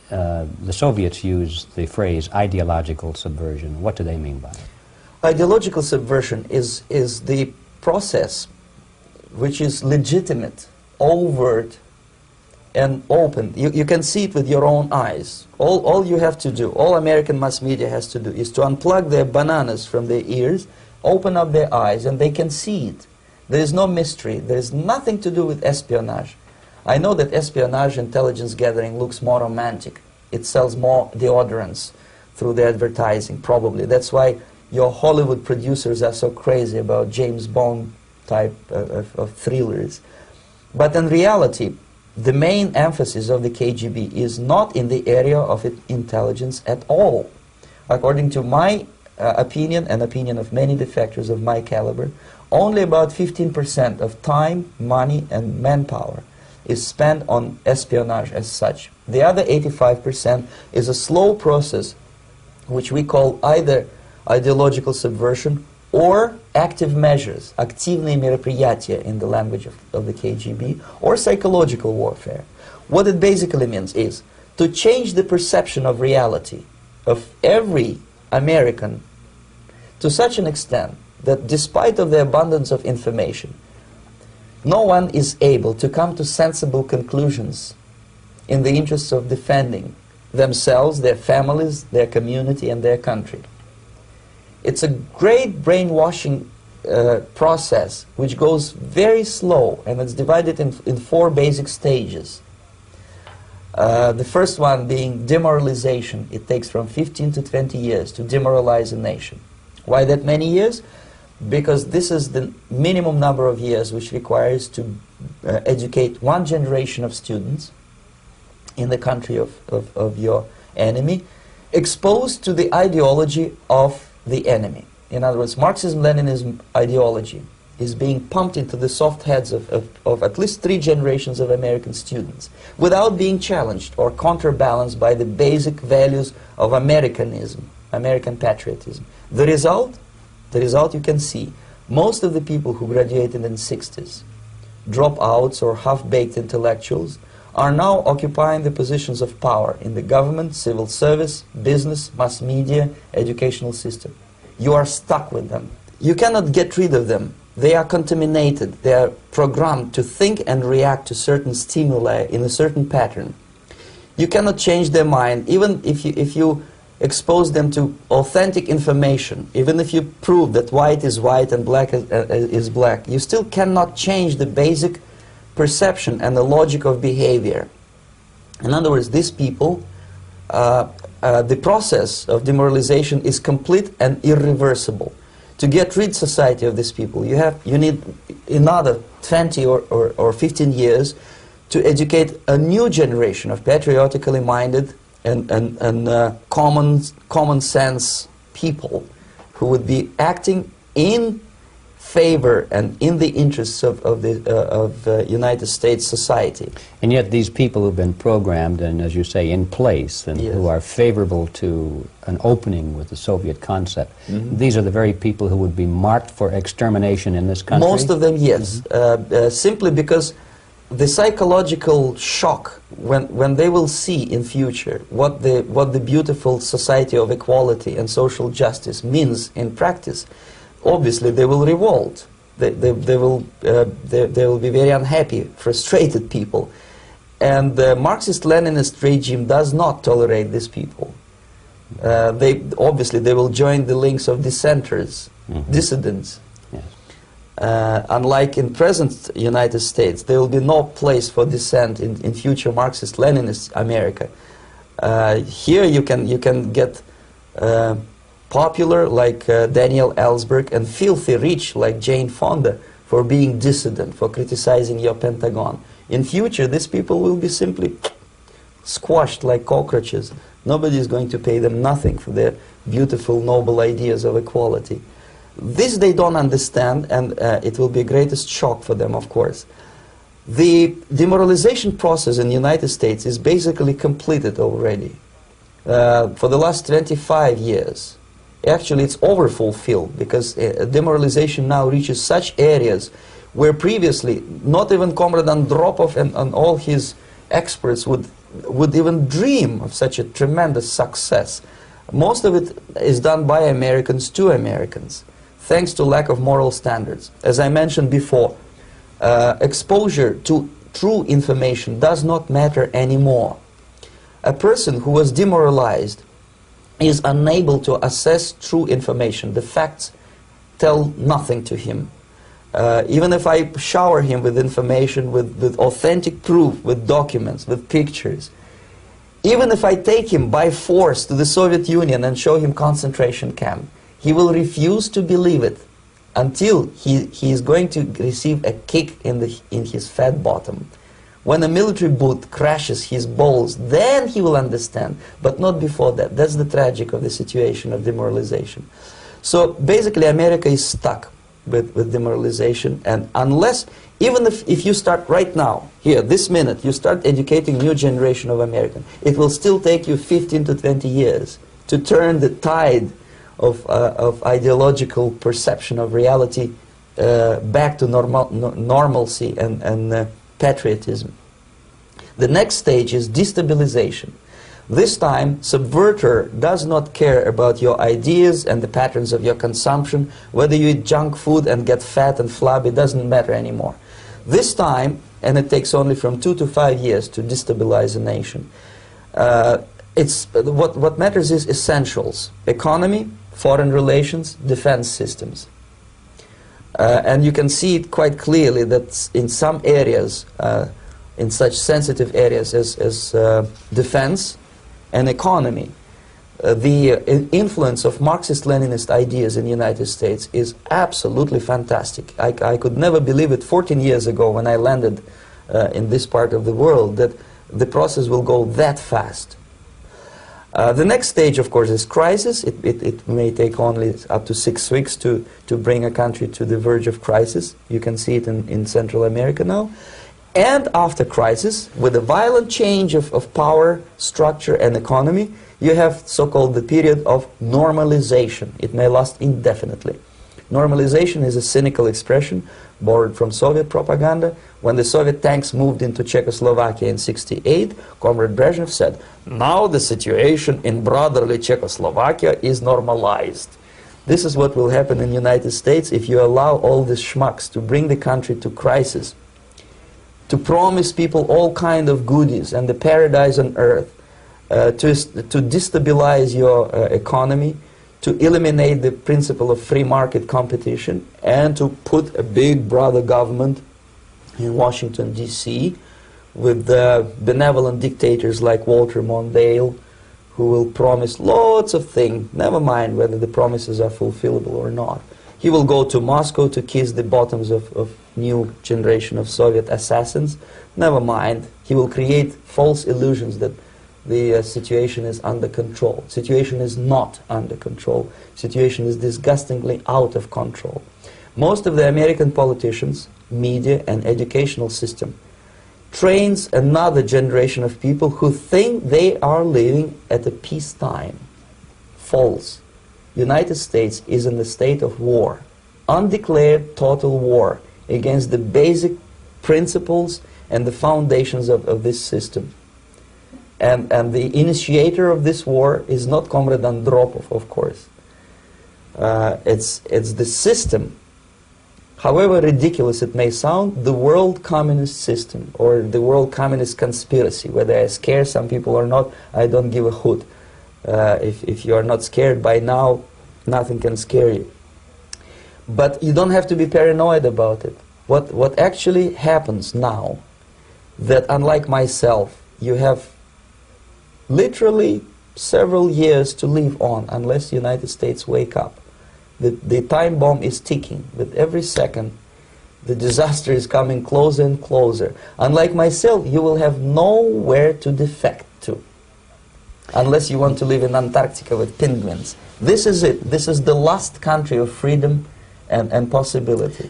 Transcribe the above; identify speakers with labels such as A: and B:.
A: the Soviets use the phrase ideological subversion. What do they mean by it?
B: Ideological subversion is the process which is legitimate, overt, and open. You can see it with your own eyes. All you have to do, all American mass media has to do, is to unplug their bananas from their ears, open up their eyes, and they can see it. There is no mystery. There is nothing to do with espionage. I know that espionage, intelligence gathering, looks more romantic. It sells more deodorants through the advertising, probably. That's why your Hollywood producers are so crazy about James Bond type of thrillers. But in reality, the main emphasis of the KGB is not in the area of intelligence at all. According to my opinion and opinion of many defectors of my caliber, only about 15% of time, money, and manpower is spent on espionage as such. The other 85% is a slow process which we call either ideological subversion or active measures, активные мероприятия in the language of the KGB, or psychological warfare. What it basically means is to change the perception of reality of every American to such an extent that despite of the abundance of information, no one is able to come to sensible conclusions in the interests of defending themselves, their families, their community, and their country. It's a great brainwashing process which goes very slow, and it's divided in 4 basic stages. The first one being demoralization. It takes from 15 to 20 years to demoralize a nation. Why that many years? Because this is the minimum number of years which requires to educate one generation of students in the country of your enemy, exposed to the ideology of the enemy. In other words, Marxism-Leninism ideology is being pumped into the soft heads of at least 3 generations of American students without being challenged or counterbalanced by the basic values of Americanism, American patriotism. The result you can see. Most of the people who graduated in the 60s, dropouts or half-baked intellectuals, are now occupying the positions of power in the government, civil service, business, mass media, educational system. You are stuck with them. You cannot get rid of them. They are contaminated. They are programmed to think and react to certain stimuli in a certain pattern. You cannot change their mind, even if you expose them to authentic information, even if you prove that white is white and black is black, you still cannot change the basic perception and the logic of behavior. In other words, these people, the process of demoralization is complete and irreversible. To get rid society of these people, you need another 20 or 15 years to educate a new generation of patriotically minded and common sense people who would be acting in favor and in the interests of United States society.
A: And yet these people who've been programmed and, as you say, in place and
B: Yes.
A: who are favorable to an opening with the Soviet concept, these are the very people who would be marked for extermination in this country?
B: Most of them, yes. Simply because the psychological shock when they will see in future what the beautiful society of equality and social justice means in practice, obviously they will revolt. They will be very unhappy, frustrated people, and the Marxist-Leninist regime does not tolerate these people. Obviously they will join the links of dissenters, dissidents. Unlike in present United States, there will be no place for dissent in future Marxist-Leninist America. Here you can get popular like Daniel Ellsberg and filthy rich like Jane Fonda for being dissident, for criticizing your Pentagon. In future, these people will be simply squashed like cockroaches. Nobody is going to pay them nothing for their beautiful, noble ideas of equality. This they don't understand, and it will be a greatest shock for them, of course. The demoralization process in the United States is basically completed already. For the last 25 years. Actually, it's overfulfilled, because demoralization now reaches such areas where previously not even Comrade Andropov and all his experts would would even dream of such a tremendous success. Most of it is done by Americans to Americans, thanks to lack of moral standards. As I mentioned before, exposure to true information does not matter anymore. A person who was demoralized is unable to assess true information. The facts tell nothing to him. Even if I shower him with information, with authentic proof, with documents, with pictures, even if I take him by force to the Soviet Union and show him concentration camp, he will refuse to believe it until he is going to receive a kick in his fat bottom. When a military boot crashes his balls, then he will understand, but not before that. That's the tragic of the situation of demoralization. So basically America is stuck with demoralization, and unless, even if you start right now, here, this minute, you start educating new generation of Americans, it will still take you 15 to 20 years to turn the tide of ideological perception of reality back to normalcy and patriotism. The next stage is destabilization. This time, subverter does not care about your ideas and the patterns of your consumption. Whether you eat junk food and get fat and flabby, doesn't matter anymore. This time, and it takes only from 2 to 5 years to destabilize a nation, what matters is essentials: economy, foreign relations, defense systems. And you can see it quite clearly that in some areas, in such sensitive areas as defense and economy, the influence of Marxist-Leninist ideas in the United States is absolutely fantastic. I could never believe it 14 years ago when I landed in this part of the world that the process will go that fast. The next stage, of course, is crisis. It may take only up to 6 weeks to bring a country to the verge of crisis. You can see it in Central America now. And after crisis, with a violent change of power, structure, and economy, you have so-called the period of normalization. It may last indefinitely. Normalization is a cynical expression borrowed from Soviet propaganda. When the Soviet tanks moved into Czechoslovakia in '68, Comrade Brezhnev said, "Now the situation in brotherly Czechoslovakia is normalized." This is what will happen in the United States if you allow all these schmucks to bring the country to crisis, to promise people all kind of goodies and the paradise on earth, to destabilize your economy, to eliminate the principle of free market competition, and to put a big brother government in Washington, D.C., with benevolent dictators like Walter Mondale, who will promise lots of things, never mind whether the promises are fulfillable or not. He will go to Moscow to kiss the bottoms of new generation of Soviet assassins. Never mind. He will create false illusions that the situation is under control. Situation is not under control. Situation is disgustingly out of control. Most of the American politicians, media, and educational system trains another generation of people who think they are living at a peacetime. False. United States is in a state of war, undeclared total war against the basic principles and the foundations of this system. And the initiator of this war is not Comrade Andropov, of course. It's the system. However ridiculous it may sound, the world communist system or the world communist conspiracy, whether I scare some people or not, I don't give a hoot. If you are not scared by now, nothing can scare you. But you don't have to be paranoid about it. What actually happens now, that unlike myself, you have literally several years to live on unless the United States wake up. The time bomb is ticking. With every second, the disaster is coming closer and closer. Unlike myself, you will have nowhere to defect to, unless you want to live in Antarctica with penguins. This is it. This is the last country of freedom and possibility.